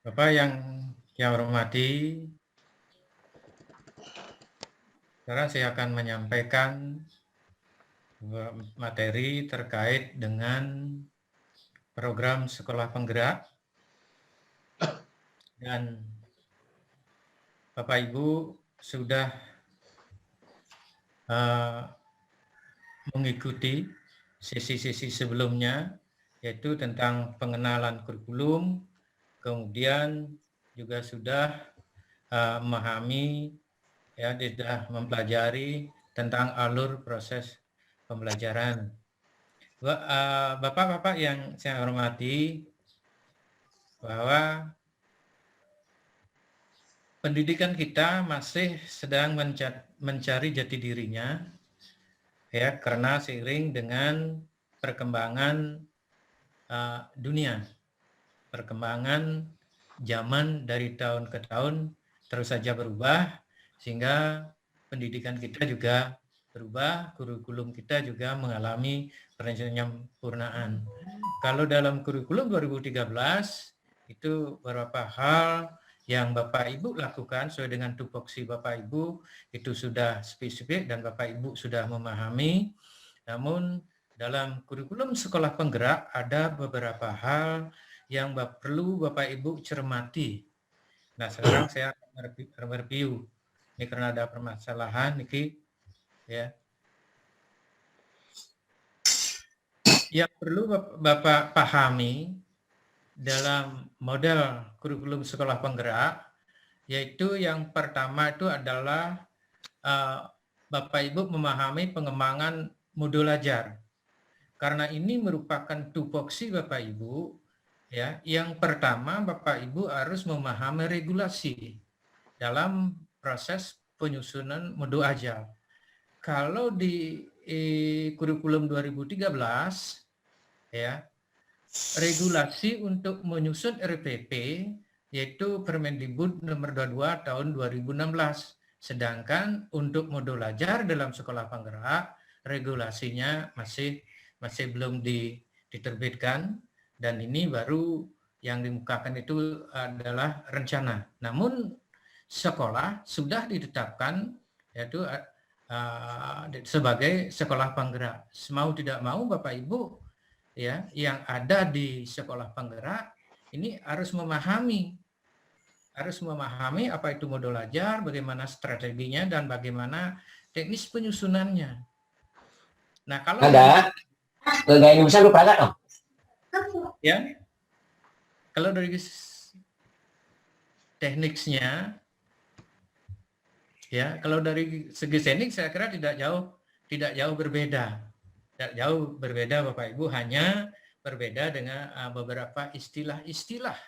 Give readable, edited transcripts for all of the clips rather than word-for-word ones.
Bapak yang hormati, sekarang saya akan menyampaikan materi terkait dengan program sekolah penggerak, dan Bapak Ibu sudah mengikuti sesi-sesi sebelumnya, yaitu tentang pengenalan kurikulum, kemudian juga sudah memahami, ya, sudah mempelajari tentang alur proses pembelajaran. Bapak-bapak yang saya hormati, bahwa pendidikan kita masih sedang mencari jati dirinya, ya, karena seiring dengan perkembangan dunia, perkembangan zaman dari tahun ke tahun terus saja berubah, sehingga pendidikan kita juga berubah, kurikulum kita juga mengalami penyempurnaan. Kalau dalam kurikulum 2013 itu beberapa hal yang Bapak Ibu lakukan sesuai dengan tupoksi Bapak Ibu itu sudah spesifik dan Bapak Ibu sudah memahami. Namun dalam kurikulum sekolah penggerak ada beberapa hal yang perlu Bapak Ibu cermati. Nah, sekarang saya akan mereview. Ini karena ada permasalahan, Niki, ya. Yang perlu Bapak pahami dalam model kurikulum sekolah penggerak, yaitu yang pertama itu adalah Bapak Ibu memahami pengembangan modul ajar. Karena ini merupakan tupoksi Bapak Ibu, ya. Yang pertama Bapak Ibu harus memahami regulasi dalam proses penyusunan modul ajar. Kalau di kurikulum 2013, ya, regulasi untuk menyusun RPP yaitu Permendikbud nomor 22 tahun 2016. Sedangkan untuk modul ajar dalam sekolah penggerak regulasinya masih belum diterbitkan, dan ini baru yang dimukakan itu adalah rencana. Namun sekolah sudah ditetapkan yaitu sebagai sekolah penggerak. Mau tidak mau Bapak Ibu, ya, yang ada di sekolah penggerak ini harus memahami apa itu modul ajar, bagaimana strateginya, dan bagaimana teknis penyusunannya. Nah, kalau ada gaya Indonesia lu peragat dong. ya, kalau dari tekniknya, ya, kalau dari segi teknik saya kira tidak jauh berbeda. Tidak jauh berbeda Bapak Ibu, hanya berbeda dengan beberapa istilah-istilah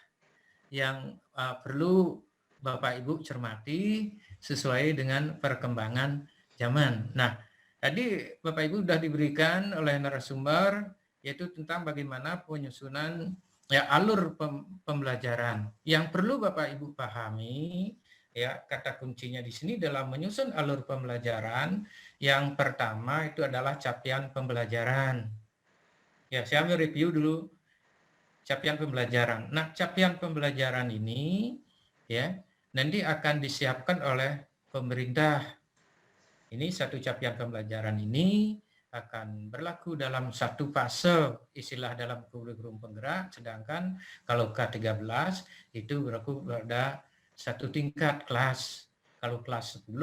yang perlu Bapak Ibu cermati sesuai dengan perkembangan zaman. Nah, tadi Bapak Ibu sudah diberikan oleh narasumber yaitu tentang bagaimana penyusunan, ya, alur pembelajaran. Yang perlu Bapak Ibu pahami, ya, kata kuncinya di sini dalam menyusun alur pembelajaran, yang pertama itu adalah capaian pembelajaran. Ya, saya mau review dulu capaian pembelajaran. Nah, capaian pembelajaran ini, ya, nanti akan disiapkan oleh pemerintah. Ini satu capaian pembelajaran ini akan berlaku dalam satu fase istilah dalam kurikulum penggerak, sedangkan kalau K13 itu berlaku pada satu tingkat kelas. Kalau kelas 10,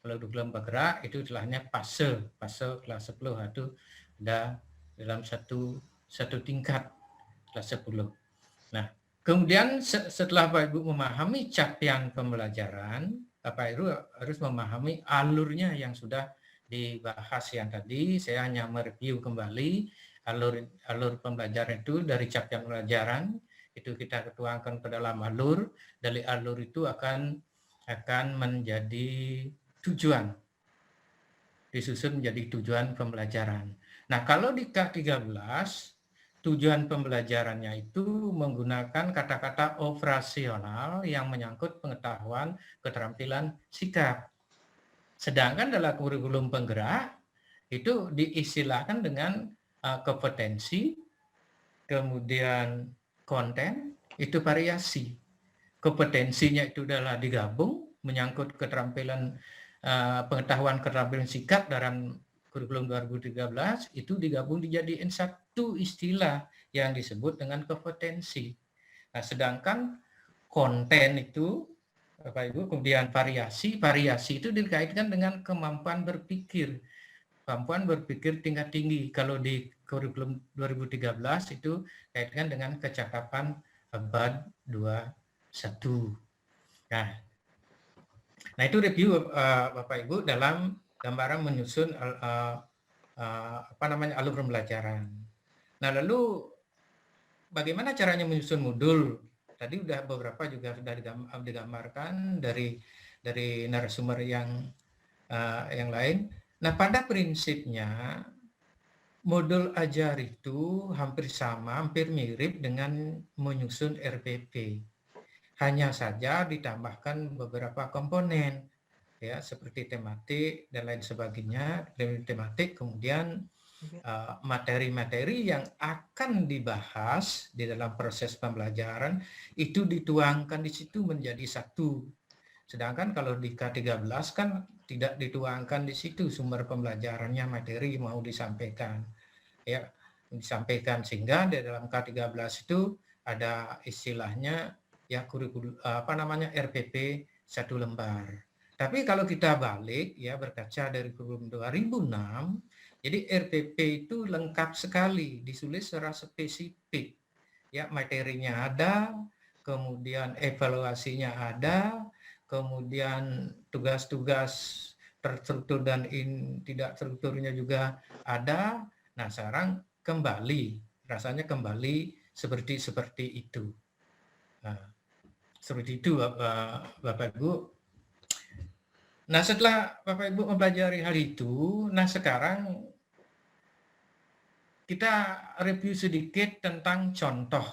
kalau kurikulum penggerak itu istilahnya fase kelas 10 itu ada dalam satu tingkat kelas 10. Nah, kemudian setelah Bapak Ibu memahami capaian pembelajaran, Bapak Ibu harus memahami alurnya yang sudah dibahas yang tadi. Saya hanya mereview kembali alur pembelajaran itu. Dari capaian pembelajaran itu kita tuangkan ke dalam alur. Dari alur itu akan menjadi tujuan, disusun menjadi tujuan pembelajaran. Nah, kalau di K13 tujuan pembelajarannya itu menggunakan kata-kata operasional yang menyangkut pengetahuan, keterampilan, sikap. Sedangkan dalam kurikulum penggerak itu diistilahkan dengan kompetensi, kemudian konten, itu variasi. kompetensinya itu adalah digabung, menyangkut keterampilan pengetahuan keterampilan sikap dalam kurikulum 2013 itu digabung dijadiin satu istilah yang disebut dengan kompetensi. Nah, sedangkan konten itu Bapak Ibu, kemudian variasi itu dikaitkan dengan kemampuan berpikir tingkat tinggi. Kalau di kurikulum 2013 itu kaitkan dengan kecakapan abad 21. Nah itu review Bapak Ibu dalam gambaran menyusun alur pembelajaran. Nah lalu bagaimana caranya menyusun modul? Tadi udah beberapa juga sudah digambarkan dari narasumber yang lain. Nah pada prinsipnya modul ajar itu hampir sama, hampir mirip dengan menyusun RPP. Hanya saja ditambahkan beberapa komponen, ya seperti tematik dan lain sebagainya. Tematik, kemudian materi-materi yang akan dibahas di dalam proses pembelajaran itu dituangkan di situ menjadi satu. Sedangkan kalau di K13 kan tidak dituangkan di situ sumber pembelajarannya, materi mau disampaikan, ya disampaikan, sehingga di dalam K13 itu ada istilahnya ya kurikulum RPP 1 lembar. Tapi kalau kita balik ya berkaca dari kurikulum 2006, jadi RPP itu lengkap sekali, disulis secara spesifik. Ya, materinya ada, kemudian evaluasinya ada, kemudian tugas-tugas terstruktur dan tidak strukturnya juga ada. Nah, sekarang rasanya kembali seperti itu. Nah, seperti itu Bapak Ibu. Nah, setelah Bapak Ibu mempelajari hal itu, nah sekarang kita review sedikit tentang contoh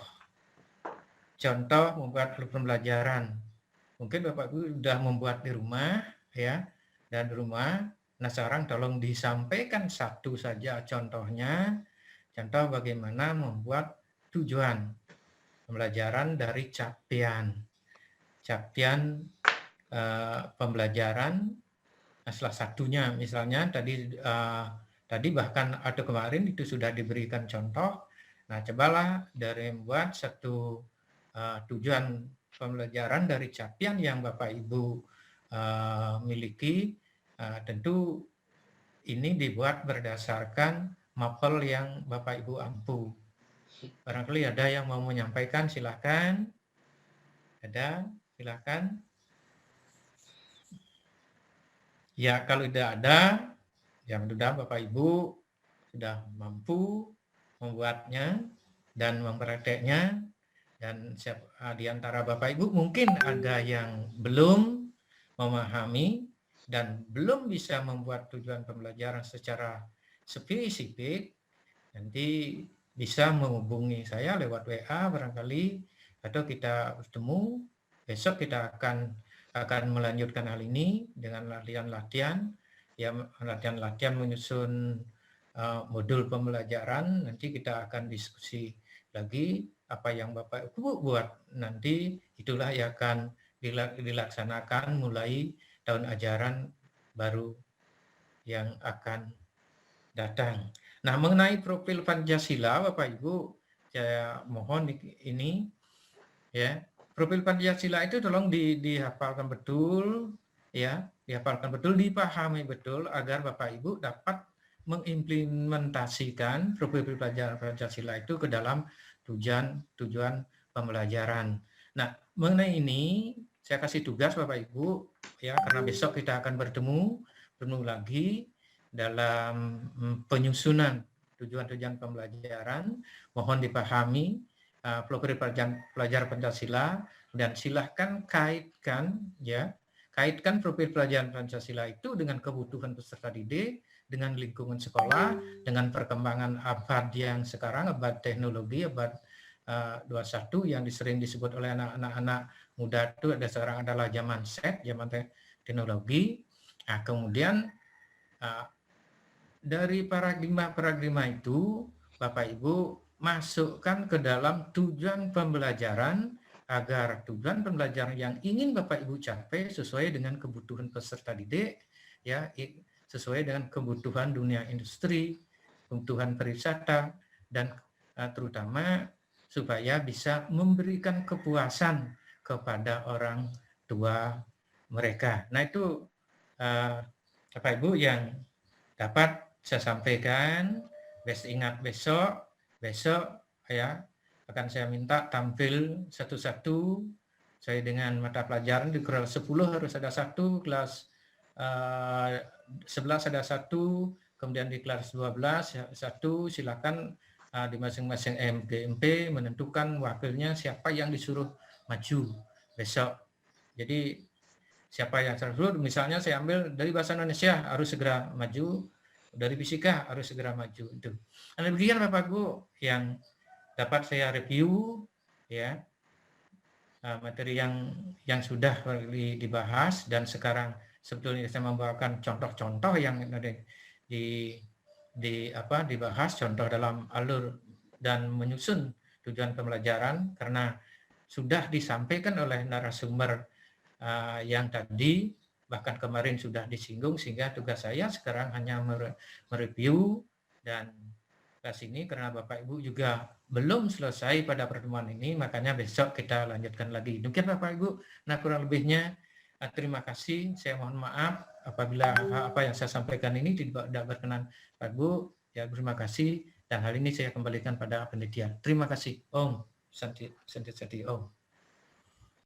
membuat alur pembelajaran. Mungkin Bapak Ibu sudah membuat di rumah, ya, dan di rumah. Nah, sekarang tolong disampaikan satu saja contohnya. Contoh bagaimana membuat tujuan pembelajaran dari capaian pembelajaran. Nah, salah satunya misalnya tadi bahkan atau kemarin itu sudah diberikan contoh. Nah, cobalah dari membuat satu tujuan pembelajaran dari capaian yang Bapak Ibu miliki. Tentu ini dibuat berdasarkan mapel yang Bapak Ibu ampu. Barangkali ada yang mau menyampaikan, silakan. Ada, silakan. Ya, kalau tidak ada, ya mudah-mudahan Bapak Ibu sudah mampu membuatnya dan memprakteknya. Dan di antara Bapak Ibu mungkin ada yang belum memahami dan belum bisa membuat tujuan pembelajaran secara spesifik, nanti bisa menghubungi saya lewat WA barangkali, atau kita bertemu. Besok kita akan melanjutkan hal ini dengan latihan-latihan, ya latihan menyusun modul pembelajaran. Nanti kita akan diskusi lagi apa yang Bapak Ibu buat nanti, itulah yang akan dilaksanakan mulai tahun ajaran baru yang akan datang. Nah, mengenai profil Pancasila Bapak Ibu, saya mohon ini ya, profil Pancasila itu tolong dihafalkan betul, ya, dihafalkan betul, dipahami betul agar Bapak Ibu dapat mengimplementasikan profil pelajaran Pancasila itu ke dalam tujuan pembelajaran. Nah, mengenai ini saya kasih tugas Bapak Ibu ya, karena besok kita akan bertemu lagi dalam penyusunan tujuan pembelajaran. Mohon dipahami profil pelajaran Pancasila, dan silahkan kaitkan profil pelajaran Pancasila itu dengan kebutuhan peserta didik, dengan lingkungan sekolah, dengan perkembangan abad yang sekarang, abad teknologi, abad 21 yang sering disebut oleh anak-anak muda itu sekarang adalah zaman Z, zaman teknologi. Nah, kemudian dari paradigma itu Bapak Ibu masukkan ke dalam tujuan pembelajaran agar tujuan pembelajaran yang ingin Bapak Ibu capai sesuai dengan kebutuhan peserta didik, ya, sesuai dengan kebutuhan dunia industri, kebutuhan pariwisata, dan terutama supaya bisa memberikan kepuasan kepada orang tua mereka. Nah, itu Bapak Ibu yang dapat saya sampaikan. Ingat besok ya akan saya minta tampil satu-satu. Saya dengan mata pelajaran di kelas 10 harus ada satu, kelas 11 ada satu, kemudian di kelas 12 satu. Silakan di masing-masing MGMP menentukan wakilnya siapa yang disuruh maju besok. Jadi siapa yang tersebut, misalnya saya ambil dari bahasa Indonesia harus segera maju, dari fisika harus segera maju itu. Nah, demikian Bapak Ibu yang dapat saya review ya materi yang sudah dibahas, dan sekarang sebetulnya saya membawakan contoh-contoh yang dibahas, contoh dalam alur dan menyusun tujuan pembelajaran, karena sudah disampaikan oleh narasumber yang tadi, bahkan kemarin sudah disinggung, sehingga tugas saya sekarang hanya mereview dan kelas ini, karena Bapak Ibu juga belum selesai pada pertemuan ini, makanya besok kita lanjutkan lagi. Demikian Bapak Ibu, nah kurang lebihnya terima kasih. Saya mohon maaf apabila apa yang saya sampaikan ini tidak berkenan Pak Ibu. Ya, terima kasih, dan hal ini saya kembalikan pada panitia. Terima kasih. Om Santi Om.